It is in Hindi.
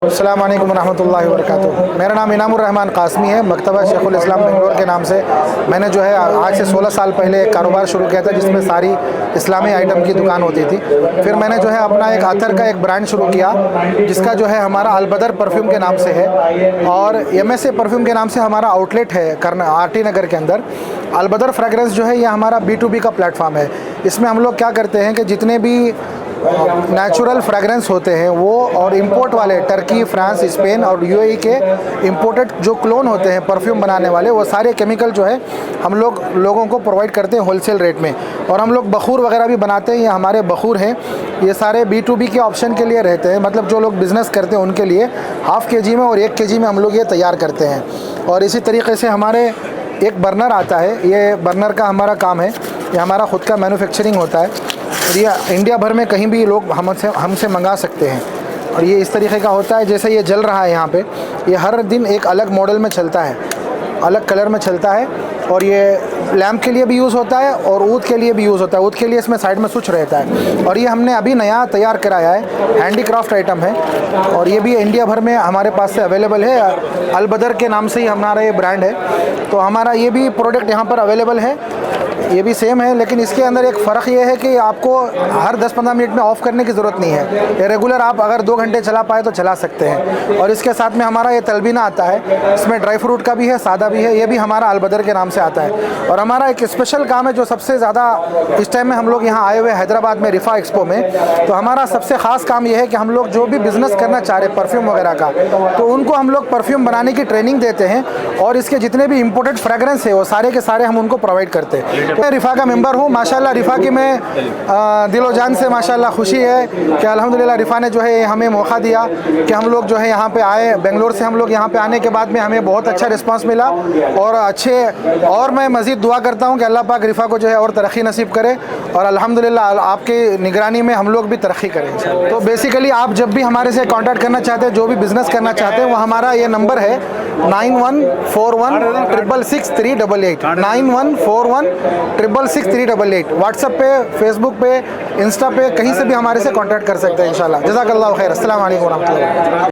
अस्सलाम वालेकुम रहमतुल्लाहि व बरकातुहू। मेरा नाम इनामुर रहमान कासमी है। मकतबा शेखुल इस्लाम बेंगलोर के नाम से मैंने जो है आज से 16 साल पहले एक कारोबार शुरू किया था जिसमें सारी इस्लामी आइटम की दुकान होती थी। फिर मैंने जो है अपना एक अतर का एक ब्रांड शुरू किया जिसका जो है हमारा अलबदर परफ्यूम के नाम से है और MSA परफ्यूम के नाम से हमारा आउटलेट है RT नगर के अंदर। अलबदर फ्रेगरेंस जो है ये हमारा B2B का प्लेटफॉर्म है। इसमें हम लोग क्या करते हैं कि जितने भी नेचुरल फ्रेगरेंस होते हैं वो और इंपोर्ट वाले टर्की, फ्रांस, स्पेन और UAE के इंपोर्टेड जो क्लोन होते हैं परफ्यूम बनाने वाले, वो सारे केमिकल जो है हम लोग लोगों को प्रोवाइड करते हैं होलसेल रेट में। और हम लोग बखूर वगैरह भी बनाते हैं। ये हमारे बखूर हैं, ये सारे B2B के ऑप्शन के लिए रहते हैं, मतलब जो लोग बिज़नेस करते हैं उनके लिए हाफ़ kg में और 1 kg में हम लोग ये तैयार करते हैं। और इसी तरीके से हमारे एक बर्नर आता है, ये बर्नर का हमारा काम है, ये हमारा ख़ुद का मैन्युफैक्चरिंग होता है और ये इंडिया भर में कहीं भी लोग हमसे मंगा सकते हैं। और ये इस तरीके का होता है, जैसे ये जल रहा है यहाँ पे, ये हर दिन एक अलग मॉडल में चलता है, अलग कलर में चलता है। और ये लैम्प के लिए भी यूज़ होता है और ऊद के लिए भी यूज़ होता है। ऊद के लिए इसमें साइड में स्विच रहता है। और ये हमने अभी नया तैयार कराया है, हैंडीक्राफ्ट आइटम है और ये भी इंडिया भर में हमारे पास से अवेलेबल है। अलबदर के नाम से ही हमारा ये ब्रांड है, तो हमारा ये भी प्रोडक्ट यहाँ पर अवेलेबल है। ये भी सेम है, लेकिन इसके अंदर एक फ़र्क ये है कि आपको हर 10-15 मिनट में ऑफ़ करने की ज़रूरत नहीं है। ये रेगुलर आप अगर 2 घंटे चला पाए तो चला सकते हैं। और इसके साथ में हमारा ये तलबीना आता है, इसमें ड्राई फ्रूट का भी है, सादा भी है। ये भी हमारा अलबदर के नाम से आता है। और हमारा एक स्पेशल काम है जो सबसे ज़्यादा इस टाइम में हम लोग यहाँ आए हुए हैदराबाद में रिफ़ा एक्सपो में, तो हमारा सबसे ख़ास काम ये है कि हम लोग जो भी बिज़नेस करना चाह रहे हैं परफ्यूम वगैरह का, तो उनको हम लोग परफ्यूम बनाने की ट्रेनिंग देते हैं और इसके जितने भी इंपोर्टेड फ्रेगरेंस है वो सारे के सारे हम उनको प्रोवाइड करते हैं। मैं रिफ़ा का मेंबर हूँ माशाल्लाह। रिफ़ा की मैं दिलो जान से माशाल्लाह खुशी है कि अल्हम्दुलिल्लाह रिफ़ा ने जो है हमें मौका दिया कि हम लोग जो है यहाँ पे आए। बेंगलोर से हम लोग यहाँ पे आने के बाद में हमें बहुत अच्छा रिस्पांस मिला और और मैं मज़ीद दुआ करता हूँ कि अल्लाह पाक रिफ़ा को जो है और तरक्की नसीब करे और अल्हम्दुलिल्लाह आपकी निगरानी में हम लोग भी तरक्की करें। तो बेसिकली आप जब भी हमारे से कॉन्टैक्ट करना चाहते हैं, जो भी बिज़नेस करना चाहते हैं, वो हमारा ये नंबर है 9141666388 9141666388। व्हाट्सएप पे, फेसबुक पे, इंस्टा पे, कहीं से भी हमारे से कांटेक्ट कर सकते हैं इंशाल्लाह। जज़ाकल्लाहु खैर। अस्सलाम वालेकुम व रहमतुल्लाह।